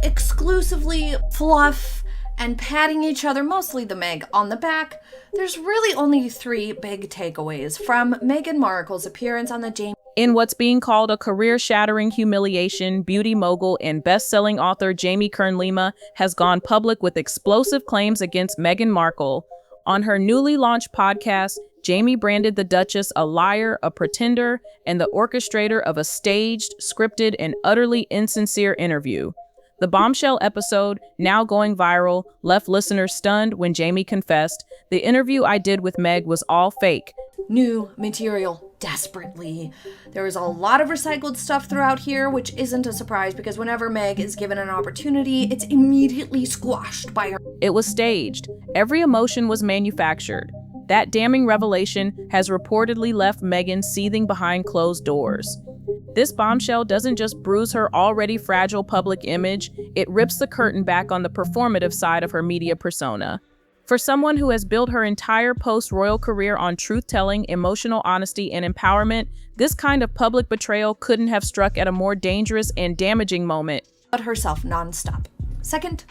exclusively fluff and patting each other, mostly the Meg, on the back, there's really only 3 big takeaways from Meghan Markle's appearance on the Jamie. In what's being called a career-shattering humiliation, beauty mogul and best-selling author Jamie Kern Lima has gone public with explosive claims against Meghan Markle. On her newly launched podcast, Jamie branded the Duchess a liar, a pretender, and the orchestrator of a staged, scripted, and utterly insincere interview. The bombshell episode, now going viral, left listeners stunned when Jamie confessed, "The interview I did with Meg was all fake." New material, desperately. There was a lot of recycled stuff throughout here, which isn't a surprise because whenever Meg is given an opportunity, it's immediately squashed by her. It was staged. Every emotion was manufactured. That damning revelation has reportedly left Meghan seething behind closed doors. This bombshell doesn't just bruise her already fragile public image, it rips the curtain back on the performative side of her media persona. For someone who has built her entire post-royal career on truth-telling, emotional honesty, and empowerment, this kind of public betrayal couldn't have struck at a more dangerous and damaging moment. But herself nonstop. Second,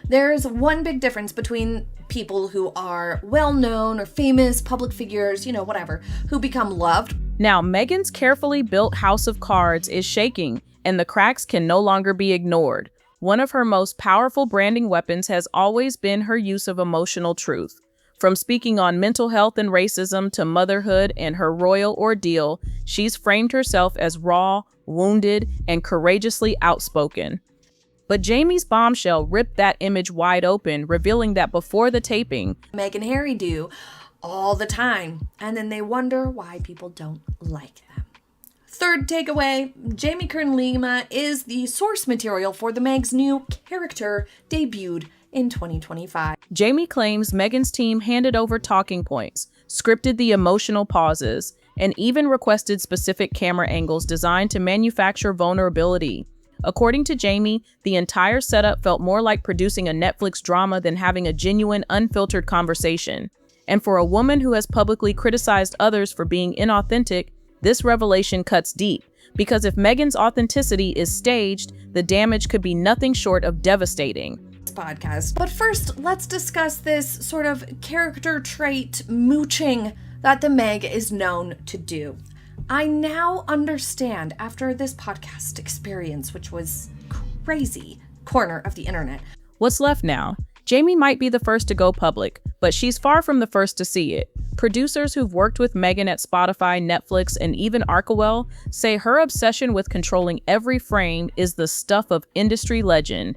there's one big difference between people who are well-known or famous public figures, whatever, who become loved. Now, Meghan's carefully built house of cards is shaking, and the cracks can no longer be ignored. One of her most powerful branding weapons has always been her use of emotional truth. From speaking on mental health and racism to motherhood and her royal ordeal, she's framed herself as raw, wounded, and courageously outspoken. But Jamie's bombshell ripped that image wide open, revealing that before the taping, Meg and Harry do all the time, and then they wonder why people don't like them. Third takeaway, Jamie Kern Lima is the source material for the Meg's new character debuted in 2025. Jamie claims Meghan's team handed over talking points, scripted the emotional pauses, and even requested specific camera angles designed to manufacture vulnerability. According to Jamie, the entire setup felt more like producing a Netflix drama than having a genuine, unfiltered conversation. And for a woman who has publicly criticized others for being inauthentic, this revelation cuts deep, because if Meghan's authenticity is staged, the damage could be nothing short of devastating. Podcast. But first, let's discuss this sort of character trait mooching that the Meg is known to do. I now understand, after this podcast experience, which was crazy corner of the internet. What's left now? Jamie might be the first to go public, but she's far from the first to see it. Producers who've worked with Meghan at Spotify, Netflix, and even Arkawell say her obsession with controlling every frame is the stuff of industry legend.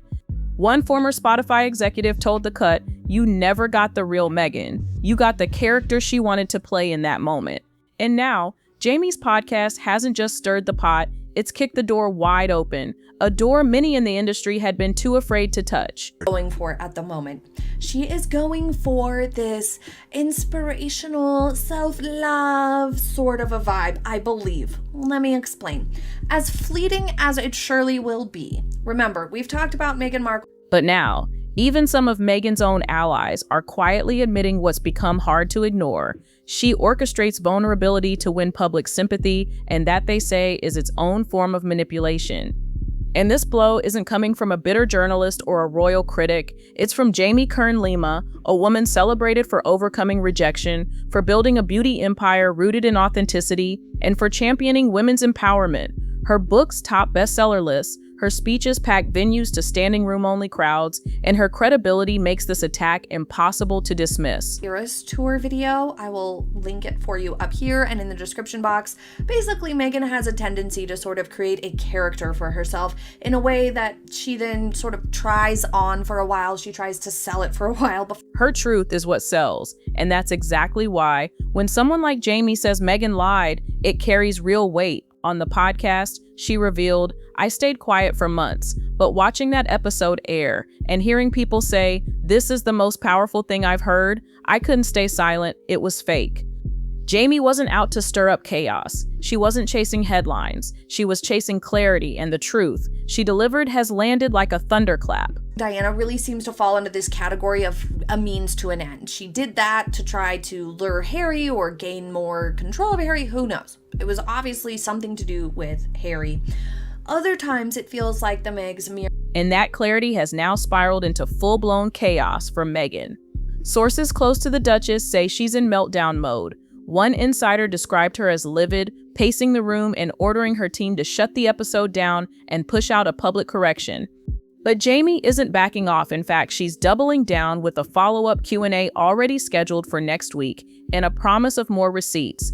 One former Spotify executive told The Cut, "You never got the real Meghan. You got the character she wanted to play in that moment." And now, Jamie's podcast hasn't just stirred the pot, it's kicked the door wide open, a door many in the industry had been too afraid to touch. Going for at the moment. She is going for this inspirational self-love sort of a vibe, I believe. Let me explain. As fleeting as it surely will be. Remember, we've talked about Meghan Markle. But now, even some of Meghan's own allies are quietly admitting what's become hard to ignore. She orchestrates vulnerability to win public sympathy, and that, they say, is its own form of manipulation. And this blow isn't coming from a bitter journalist or a royal critic. It's from Jamie Kern Lima, a woman celebrated for overcoming rejection, for building a beauty empire rooted in authenticity, and for championing women's empowerment. Her books top bestseller lists, her speeches pack venues to standing room only crowds, and her credibility makes this attack impossible to dismiss. Eras tour video, I will link it for you up here and in the description box. Basically, Meghan has a tendency to sort of create a character for herself in a way that she then sort of tries on for a while. She tries to sell it for a while before. Her truth is what sells, and that's exactly why, when someone like Jamie says Meghan lied, it carries real weight. On the podcast, she revealed, "I stayed quiet for months, but watching that episode air and hearing people say, 'This is the most powerful thing I've heard,' I couldn't stay silent. It was fake." Jamie wasn't out to stir up chaos. She wasn't chasing headlines. She was chasing clarity, and the truth she delivered has landed like a thunderclap. Diana really seems to fall into this category of a means to an end. She did that to try to lure Harry or gain more control over Harry. Who knows? It was obviously something to do with Harry. Other times it feels like the Meg's mere. and that clarity has now spiraled into full-blown chaos for Meghan. Sources close to the Duchess say she's in meltdown mode. One insider described her as livid, pacing the room and ordering her team to shut the episode down and push out a public correction. But Jamie isn't backing off. In fact, she's doubling down with a follow-up Q&A already scheduled for next week and a promise of more receipts.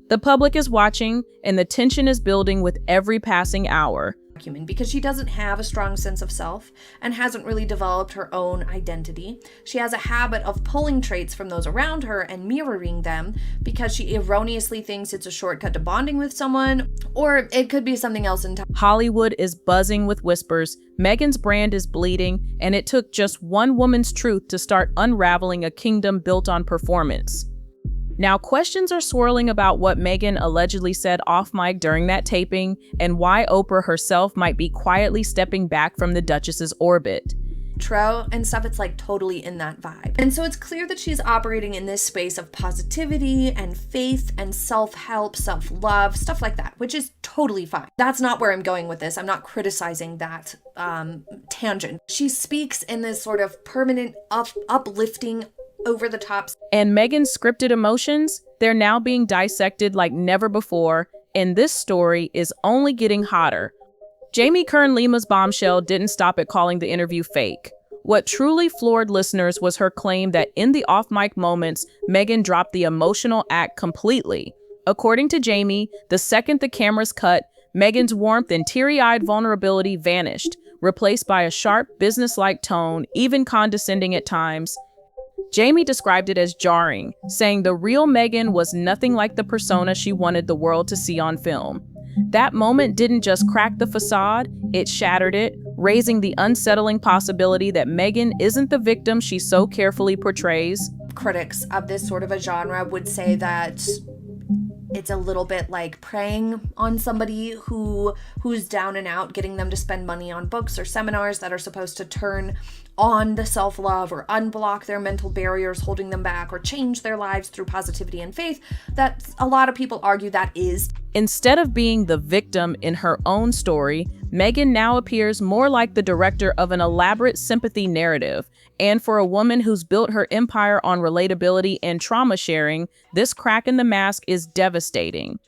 The public is watching, and the tension is building with every passing hour. Because she doesn't have a strong sense of self and hasn't really developed her own identity. She has a habit of pulling traits from those around her and mirroring them because she erroneously thinks it's a shortcut to bonding with someone, or it could be something else entirely. Hollywood is buzzing with whispers. Meghan's brand is bleeding, and it took just one woman's truth to start unraveling a kingdom built on performance. Now, questions are swirling about what Meghan allegedly said off mic during that taping and why Oprah herself might be quietly stepping back from the Duchess's orbit. And stuff, it's like totally in that vibe. And so it's clear that she's operating in this space of positivity and faith and self-help, self-love, stuff like that, which is totally fine. That's not where I'm going with this. I'm not criticizing that tangent. She speaks in this sort of permanent uplifting over the top. And Meghan's scripted emotions, they're now being dissected like never before, and this story is only getting hotter. Jamie Kern Lima's bombshell didn't stop at calling the interview fake. What truly floored listeners was her claim that in the off-mic moments, Meghan dropped the emotional act completely. According to Jamie, the second the cameras cut, Meghan's warmth and teary-eyed vulnerability vanished, replaced by a sharp, business-like tone, even condescending at times. Jamie described it as jarring, saying the real Meghan was nothing like the persona she wanted the world to see on film. That moment didn't just crack the facade, it shattered it, raising the unsettling possibility that Meghan isn't the victim she so carefully portrays. Critics of this sort of a genre would say that it's a little bit like preying on somebody who's down and out, getting them to spend money on books or seminars that are supposed to turn on the self-love or unblock their mental barriers holding them back or change their lives through positivity and faith. That a lot of people argue that is. Instead of being the victim in her own story, Meghan now appears more like the director of an elaborate sympathy narrative. And for a woman who's built her empire on relatability and trauma sharing, this crack in the mask is devastating.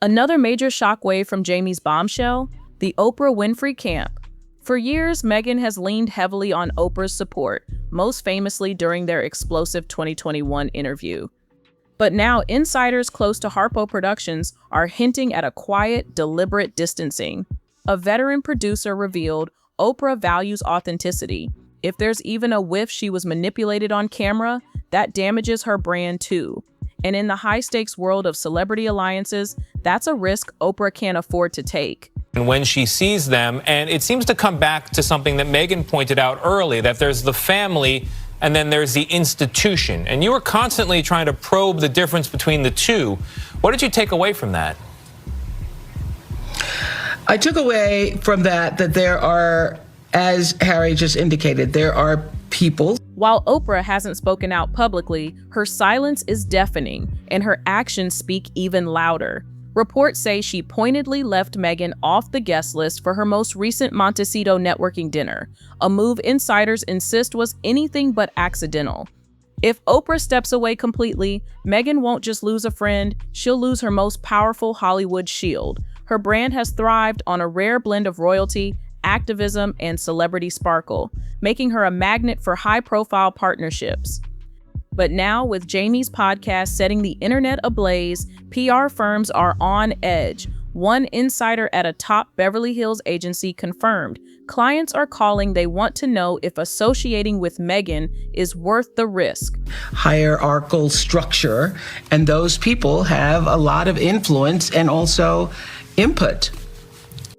Another major shockwave from Jamie's bombshell, the Oprah Winfrey camp. For years, Meghan has leaned heavily on Oprah's support, most famously during their explosive 2021 interview. But now insiders close to Harpo Productions are hinting at a quiet, deliberate distancing. A veteran producer revealed Oprah values authenticity. If there's even a whiff she was manipulated on camera, that damages her brand too. And in the high-stakes world of celebrity alliances, that's a risk Oprah can't afford to take. And when she sees them, and it seems to come back to something that Meghan pointed out early, that there's the family and then there's the institution. And you were constantly trying to probe the difference between the two. What did you take away from that? I took away from that there are, as Harry just indicated, there are people. While Oprah hasn't spoken out publicly, her silence is deafening, and her actions speak even louder. Reports say she pointedly left Meghan off the guest list for her most recent Montecito networking dinner, a move insiders insist was anything but accidental. If Oprah steps away completely, Meghan won't just lose a friend, she'll lose her most powerful Hollywood shield. Her brand has thrived on a rare blend of royalty, activism, and celebrity sparkle, making her a magnet for high-profile partnerships. But now, with Jamie's podcast setting the internet ablaze, PR firms are on edge. One insider at a top Beverly Hills agency confirmed clients are calling. They want to know if associating with Meghan is worth the risk. Hierarchical structure, and those people have a lot of influence and also input.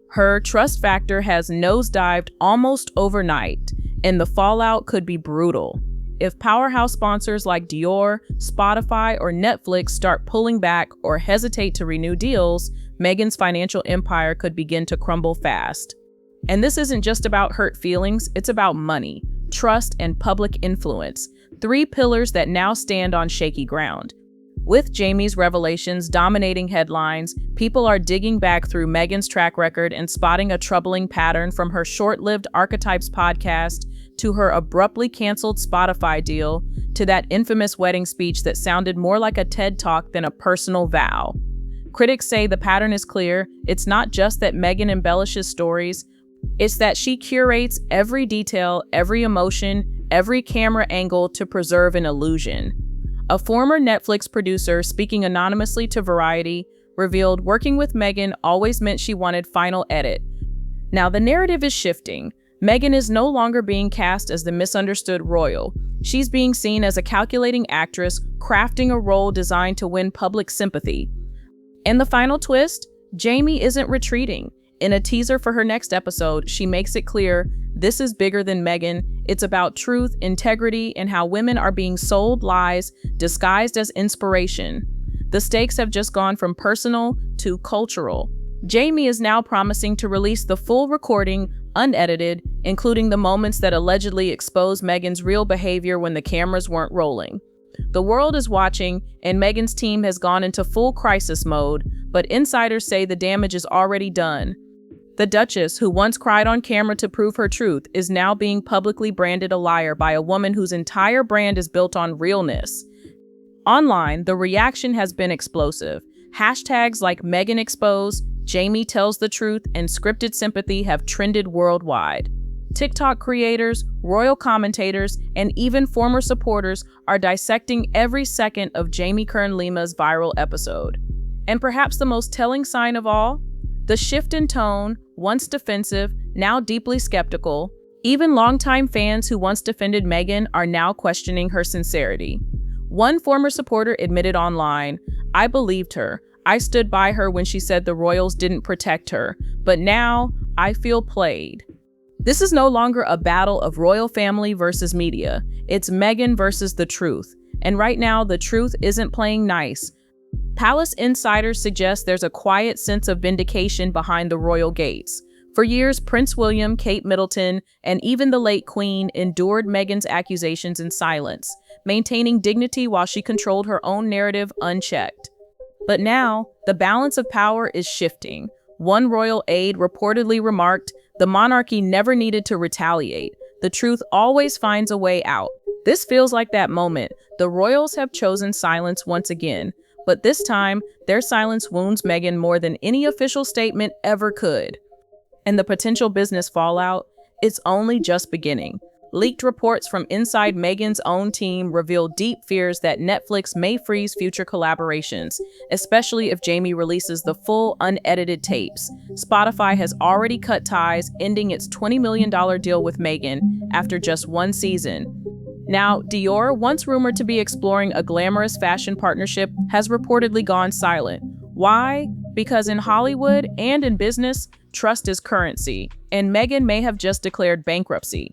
Her trust factor has nosedived almost overnight, and the fallout could be brutal. If powerhouse sponsors like Dior, Spotify, or Netflix start pulling back or hesitate to renew deals, Meghan's financial empire could begin to crumble fast. And this isn't just about hurt feelings, it's about money, trust, and public influence, three pillars that now stand on shaky ground. With Jamie's revelations dominating headlines, people are digging back through Meghan's track record and spotting a troubling pattern from her short-lived Archetypes podcast to her abruptly canceled Spotify deal to that infamous wedding speech that sounded more like a TED Talk than a personal vow. Critics say the pattern is clear. It's not just that Meghan embellishes stories, it's that she curates every detail, every emotion, every camera angle to preserve an illusion. A former Netflix producer speaking anonymously to Variety revealed working with Meghan always meant she wanted final edit. Now the narrative is shifting. Meghan is no longer being cast as the misunderstood royal. She's being seen as a calculating actress crafting a role designed to win public sympathy. And the final twist? Jamie isn't retreating. In a teaser for her next episode, she makes it clear this is bigger than Meghan. It's about truth, integrity, and how women are being sold lies disguised as inspiration. The stakes have just gone from personal to cultural. Jamie is now promising to release the full recording, unedited, including the moments that allegedly exposed Meghan's real behavior when the cameras weren't rolling. The world is watching, and Meghan's team has gone into full crisis mode, but insiders say the damage is already done. The Duchess, who once cried on camera to prove her truth, is now being publicly branded a liar by a woman whose entire brand is built on realness. Online, the reaction has been explosive. Hashtags like Meghan exposed, Jamie tells the truth, and scripted sympathy have trended worldwide. TikTok creators, royal commentators, and even former supporters are dissecting every second of Jamie Kern Lima's viral episode. And perhaps the most telling sign of all? The shift in tone, once defensive, now deeply skeptical. Even longtime fans who once defended Meghan are now questioning her sincerity. One former supporter admitted online, "I believed her. I stood by her when she said the royals didn't protect her. But now, I feel played." This is no longer a battle of royal family versus media. It's Meghan versus the truth. And right now, the truth isn't playing nice. Palace insiders suggest there's a quiet sense of vindication behind the royal gates. For years, Prince William, Kate Middleton, and even the late Queen endured Meghan's accusations in silence, maintaining dignity while she controlled her own narrative unchecked. But now, the balance of power is shifting. One royal aide reportedly remarked, "The monarchy never needed to retaliate. The truth always finds a way out." This feels like that moment. The royals have chosen silence once again. But this time, their silence wounds Meghan more than any official statement ever could. And the potential business fallout? It's only just beginning. Leaked reports from inside Meghan's own team reveal deep fears that Netflix may freeze future collaborations, especially if Jamie releases the full, unedited tapes. Spotify has already cut ties, ending its $20 million deal with Meghan after just one season. Now, Dior, once rumored to be exploring a glamorous fashion partnership, has reportedly gone silent. Why? Because in Hollywood and in business, trust is currency, and Meghan may have just declared bankruptcy.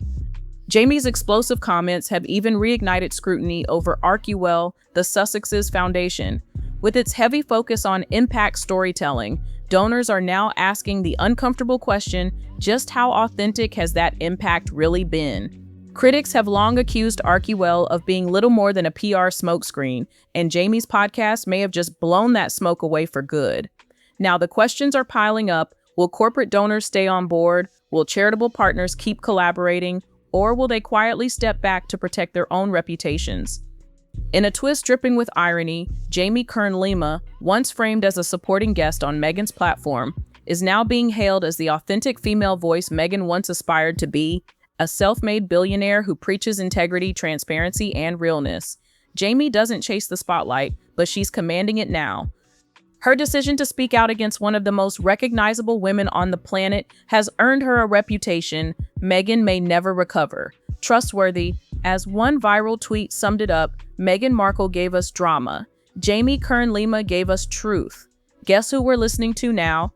Jamie's explosive comments have even reignited scrutiny over Archewell, the Sussex's foundation. With its heavy focus on impact storytelling, donors are now asking the uncomfortable question, just how authentic has that impact really been? Critics have long accused Archewell of being little more than a PR smokescreen, and Jamie's podcast may have just blown that smoke away for good. Now the questions are piling up. Will corporate donors stay on board? Will charitable partners keep collaborating? Or will they quietly step back to protect their own reputations? In a twist dripping with irony, Jamie Kern Lima, once framed as a supporting guest on Meghan's platform, is now being hailed as the authentic female voice Meghan once aspired to be, a self-made billionaire who preaches integrity, transparency, and realness. Jamie doesn't chase the spotlight, but she's commanding it now. Her decision to speak out against one of the most recognizable women on the planet has earned her a reputation Meghan may never recover. Trustworthy, as one viral tweet summed it up, Meghan Markle gave us drama. Jamie Kern Lima gave us truth. Guess who we're listening to now?